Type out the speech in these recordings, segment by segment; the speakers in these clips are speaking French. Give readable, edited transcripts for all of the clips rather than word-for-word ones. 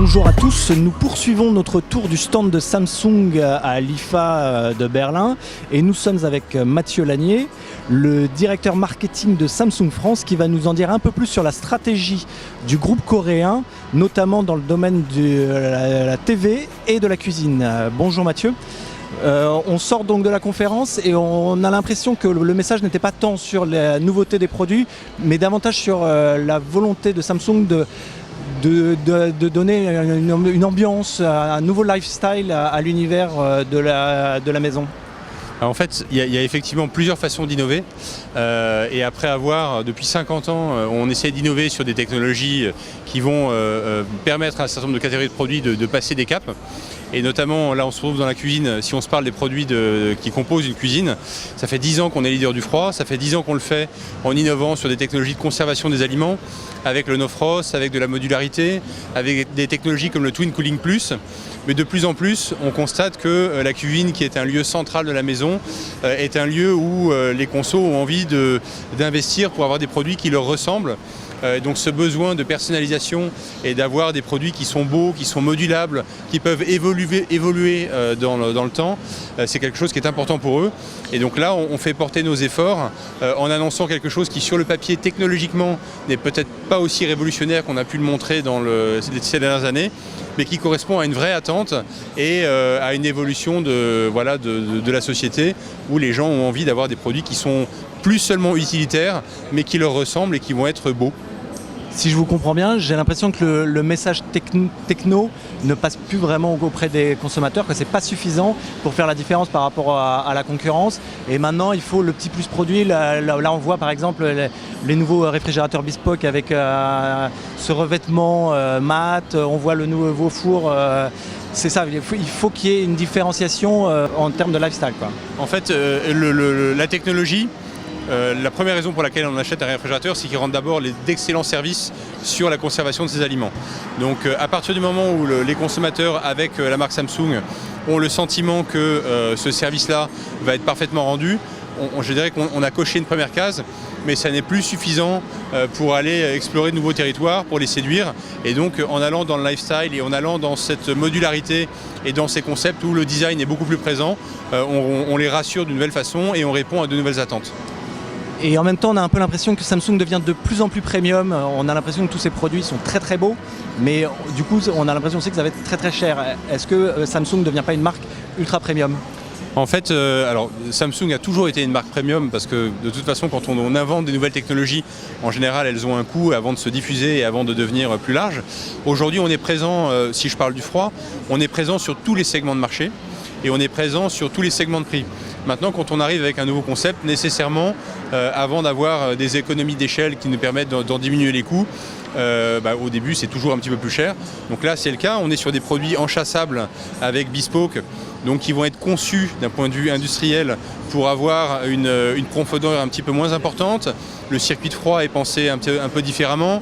Bonjour à tous, nous poursuivons notre tour du stand de Samsung à l'IFA de Berlin et nous sommes avec Mathieu Lanier, le directeur marketing de Samsung France, qui va nous en dire un peu plus sur la stratégie du groupe coréen, notamment dans le domaine de la TV et de la cuisine. Bonjour Mathieu. On sort donc de la conférence et on a l'impression que le message n'était pas tant sur la nouveauté des produits, mais davantage sur la volonté de Samsung de donner une ambiance, un nouveau lifestyle à l'univers de la maison. Alors en fait, il y a effectivement plusieurs façons d'innover et après avoir, depuis 50 ans, on essaie d'innover sur des technologies qui vont permettre à un certain nombre de catégories de produits de passer des caps. Et notamment, là on se retrouve dans la cuisine, si on se parle des produits qui composent une cuisine, ça fait 10 ans qu'on est leader du froid, ça fait 10 ans qu'on le fait en innovant sur des technologies de conservation des aliments, avec le no-frost, avec de la modularité, avec des technologies comme le Twin Cooling Plus. Mais de plus en plus, on constate que la cuisine, qui est un lieu central de la maison, est un lieu où les consos ont envie d'investir pour avoir des produits qui leur ressemblent. Donc ce besoin de personnalisation et d'avoir des produits qui sont beaux, qui sont modulables, qui peuvent évoluer dans le temps, c'est quelque chose qui est important pour eux. Et donc là, on fait porter nos efforts en annonçant quelque chose qui, sur le papier, technologiquement, n'est peut-être pas aussi révolutionnaire qu'on a pu le montrer dans ces dernières années, mais qui correspond à une vraie attente et à une évolution de la société, où les gens ont envie d'avoir des produits qui sont plus seulement utilitaires, mais qui leur ressemblent et qui vont être beaux. Si je vous comprends bien, j'ai l'impression que le message techno ne passe plus vraiment auprès des consommateurs, que c'est pas suffisant pour faire la différence par rapport à la concurrence. Et maintenant, il faut le petit plus produit. Là on voit par exemple les nouveaux réfrigérateurs Bespoke avec ce revêtement mat. On voit le nouveau four. C'est ça, il faut qu'il y ait une différenciation en termes de lifestyle, quoi. En fait, la technologie, la première raison pour laquelle on achète un réfrigérateur, c'est qu'il rend d'abord d'excellents services sur la conservation de ses aliments. Donc à partir du moment où les consommateurs, avec la marque Samsung, ont le sentiment que ce service-là va être parfaitement rendu, je dirais qu'on a coché une première case, mais ça n'est plus suffisant pour aller explorer de nouveaux territoires, pour les séduire. Et donc en allant dans le lifestyle et en allant dans cette modularité et dans ces concepts où le design est beaucoup plus présent, on les rassure d'une nouvelle façon et on répond à de nouvelles attentes. Et en même temps, on a un peu l'impression que Samsung devient de plus en plus premium. On a l'impression que tous ces produits sont très très beaux, mais du coup, on a l'impression aussi que ça va être très très cher. Est-ce que Samsung ne devient pas une marque ultra premium ? En fait, alors Samsung a toujours été une marque premium parce que de toute façon, quand on invente des nouvelles technologies, en général, elles ont un coût avant de se diffuser et avant de devenir plus larges. Aujourd'hui, on est présent, si je parle du froid, on est présent sur tous les segments de marché et on est présent sur tous les segments de prix. Maintenant, quand on arrive avec un nouveau concept, nécessairement, avant d'avoir des économies d'échelle qui nous permettent d'en diminuer les coûts, au début, c'est toujours un petit peu plus cher. Donc là, c'est le cas. On est sur des produits enchassables avec Bespoke, donc qui vont être conçus d'un point de vue industriel pour avoir une profondeur un petit peu moins importante. Le circuit de froid est pensé un peu différemment.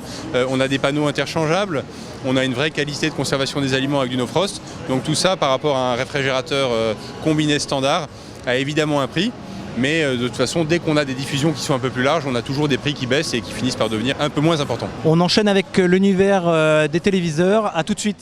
On a des panneaux interchangeables. On a une vraie qualité de conservation des aliments avec du no-frost. Donc tout ça, par rapport à un réfrigérateur combiné standard, a évidemment un prix. Mais de toute façon, dès qu'on a des diffusions qui sont un peu plus larges, on a toujours des prix qui baissent et qui finissent par devenir un peu moins importants. On enchaîne avec l'univers des téléviseurs. À tout de suite.